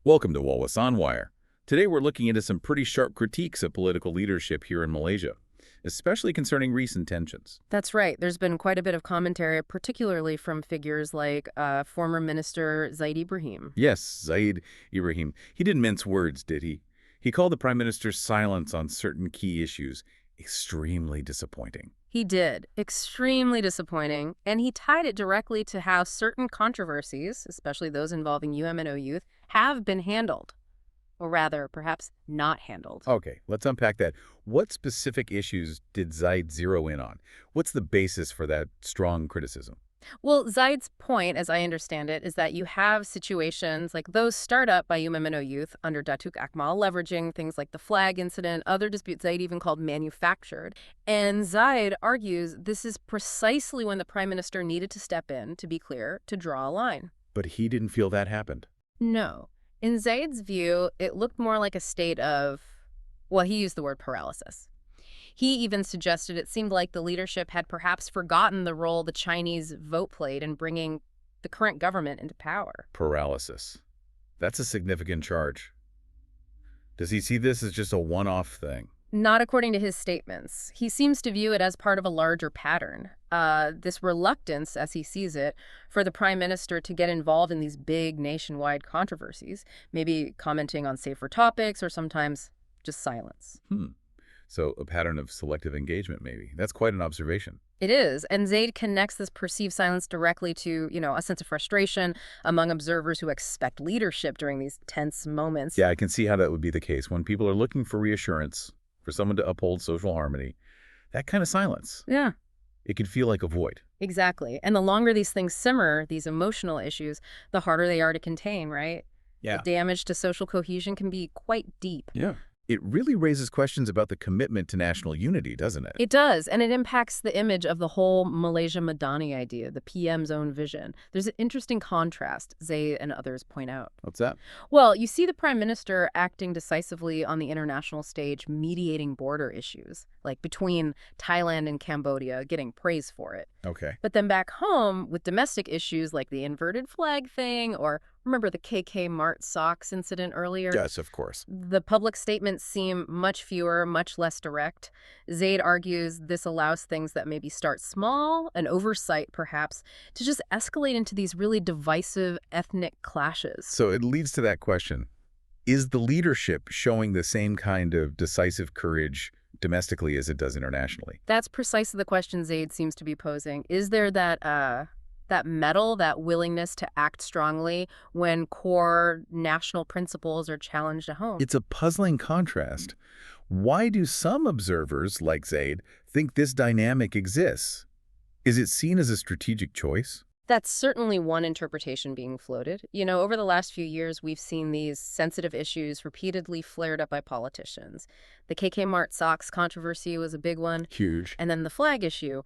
Welcome to Wallace on Wire. Today we're looking into some pretty sharp critiques of political leadership here in Malaysia, especially concerning recent tensions. That's right. There's been quite a bit of commentary, particularly from figures like former Minister Zaid Ibrahim. Yes, Zaid Ibrahim. He didn't mince words, did he? He called the Prime Minister's silence on certain key issues extremely disappointing. He did. Extremely disappointing. And he tied it directly to how certain controversies, especially those involving UMNO youth, have been handled. Or rather, perhaps not handled. Okay, let's unpack that. What specific issues did Zaid zero in on? What's the basis for that strong criticism? Well, Zaid's point, as I understand it, is that you have situations like those start up by UMNO youth under Datuk Akmal, leveraging things like the flag incident, other disputes Zaid even called manufactured. And Zaid argues this is precisely when the Prime Minister needed to step in, to be clear, to draw a line. But he didn't feel that happened. No. In Zaid's view, it looked more like a state of, well, he used the word paralysis. He even suggested it seemed like the leadership had perhaps forgotten the role the Chinese vote played in bringing the current government into power. Paralysis. That's a significant charge. Does he see this as just a one-off thing? Not according to his statements. He seems to view it as part of a larger pattern. This reluctance, as he sees it, for the Prime Minister to get involved in these big nationwide controversies, maybe commenting on safer topics or sometimes just silence. So a pattern of selective engagement, maybe. That's quite an observation. It is, and Zaid connects this perceived silence directly to, a sense of frustration among observers who expect leadership during these tense moments. Yeah, I can see how that would be the case. When people are looking for reassurance, for someone to uphold social harmony, that kind of silence, Yeah. it can feel like a void. Exactly. And the longer these things simmer, these emotional issues, the harder they are to contain, right? Yeah. The damage to social cohesion can be quite deep. Yeah. It really raises questions about the commitment to national unity, doesn't it? It does, and it impacts the image of the whole Malaysia Madani idea, the PM's own vision. There's an interesting contrast, Zaid and others point out. What's that? Well, you see the Prime Minister acting decisively on the international stage, mediating border issues, like between Thailand and Cambodia, getting praise for it. Okay. But then back home, with domestic issues like the inverted flag thing, or remember the KK Mart socks incident earlier? Yes, of course. The public statements seem much fewer, much less direct. Zaid argues this allows things that maybe start small, an oversight perhaps, to just escalate into these really divisive ethnic clashes. So it leads to that question. Is the leadership showing the same kind of decisive courage domestically as it does internationally? That's precisely the question Zaid seems to be posing. Is there that mettle, that willingness to act strongly when core national principles are challenged at home? It's a puzzling contrast. Why do some observers, like Zaid, think this dynamic exists? Is it seen as a strategic choice? That's certainly one interpretation being floated. Over the last few years, we've seen these sensitive issues repeatedly flared up by politicians. The KK Mart socks controversy was a big one. Huge. And then the flag issue.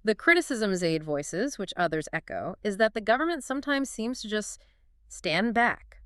The criticism Zaid voices, which others echo, is that the government sometimes seems to just stand back,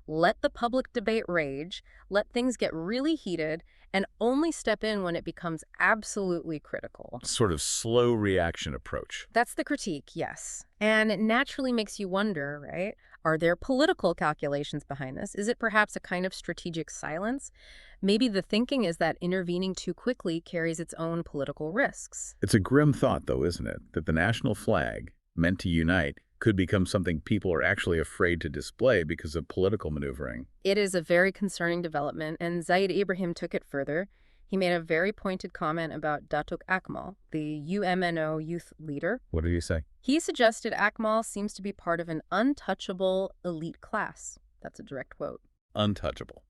let the public debate rage, let things get really heated, and only step in when it becomes absolutely critical. Sort of slow reaction approach. That's the critique, yes. And it naturally makes you wonder, right? Are there political calculations behind this? Is it perhaps a kind of strategic silence? Maybe the thinking is that intervening too quickly carries its own political risks. It's a grim thought, though, isn't it? That the national flag, meant to unite, could become something people are actually afraid to display because of political maneuvering. It is a very concerning development, and Zaid Ibrahim took it further. He made a very pointed comment about Datuk Akmal, the UMNO youth leader. What did he say? He suggested Akmal seems to be part of an untouchable elite class. That's a direct quote. Untouchable.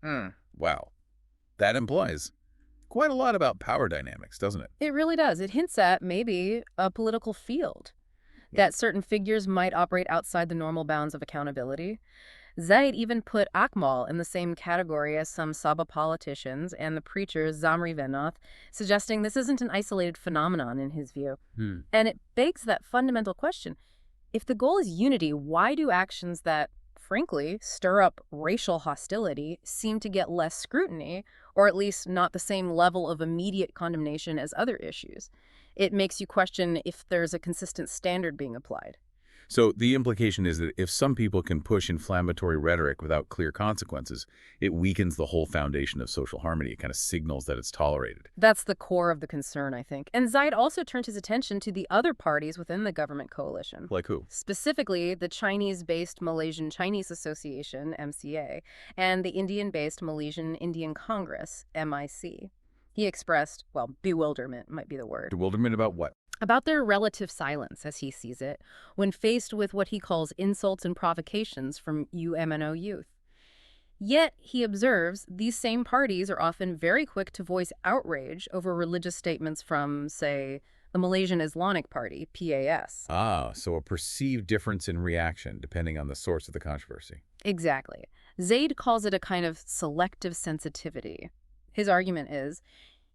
Wow. That implies quite a lot about power dynamics, doesn't it? It really does. It hints at maybe a political field, that certain figures might operate outside the normal bounds of accountability. Zaid even put Akmal in the same category as some Sabah politicians and the preacher Zamri Venoth, suggesting this isn't an isolated phenomenon in his view. And it begs that fundamental question. If the goal is unity, why do actions that, frankly, stir up racial hostility seem to get less scrutiny, or at least not the same level of immediate condemnation as other issues? It makes you question if there's a consistent standard being applied. So the implication is that if some people can push inflammatory rhetoric without clear consequences, it weakens the whole foundation of social harmony. It kind of signals that it's tolerated. That's the core of the concern, I think. And Zaid also turned his attention to the other parties within the government coalition. Like who? Specifically, the Chinese-based Malaysian Chinese Association, MCA, and the Indian-based Malaysian Indian Congress, MIC. He expressed, well, bewilderment might be the word. Bewilderment about what? About their relative silence, as he sees it, when faced with what he calls insults and provocations from UMNO youth. Yet, he observes, these same parties are often very quick to voice outrage over religious statements from, say, the Malaysian Islamic Party, PAS. Ah, so a perceived difference in reaction depending on the source of the controversy. Exactly. Zaid calls it a kind of selective sensitivity. His argument is,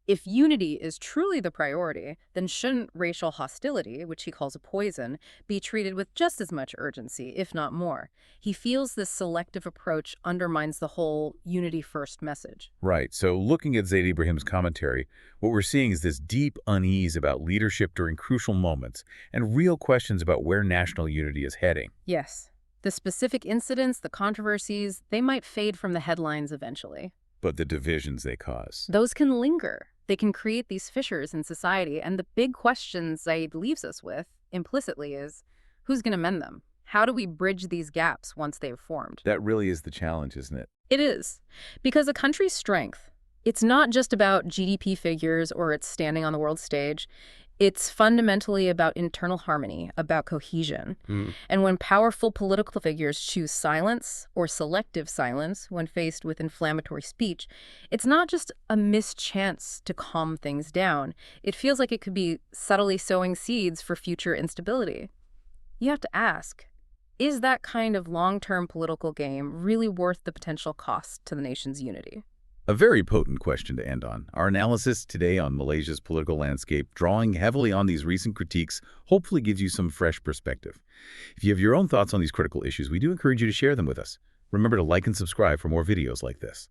if unity is truly the priority, then shouldn't racial hostility, which he calls a poison, be treated with just as much urgency, if not more? He feels this selective approach undermines the whole unity-first message. Right. So looking at Zaid Ibrahim's commentary, what we're seeing is this deep unease about leadership during crucial moments and real questions about where national unity is heading. Yes. The specific incidents, the controversies, they might fade from the headlines eventually. But the divisions they cause. Those can linger. They can create these fissures in society, and the big question Zaid leaves us with, implicitly, is who's going to mend them? How do we bridge these gaps once they've formed? That really is the challenge, isn't it? It is. Because a country's strength, it's not just about GDP figures or its standing on the world stage. It's fundamentally about internal harmony, about cohesion. And when powerful political figures choose silence or selective silence when faced with inflammatory speech, it's not just a missed chance to calm things down. It feels like it could be subtly sowing seeds for future instability. You have to ask, is that kind of long-term political game really worth the potential cost to the nation's unity? A very potent question to end on. Our analysis today on Malaysia's political landscape, drawing heavily on these recent critiques, hopefully gives you some fresh perspective. If you have your own thoughts on these critical issues, we do encourage you to share them with us. Remember to like and subscribe for more videos like this.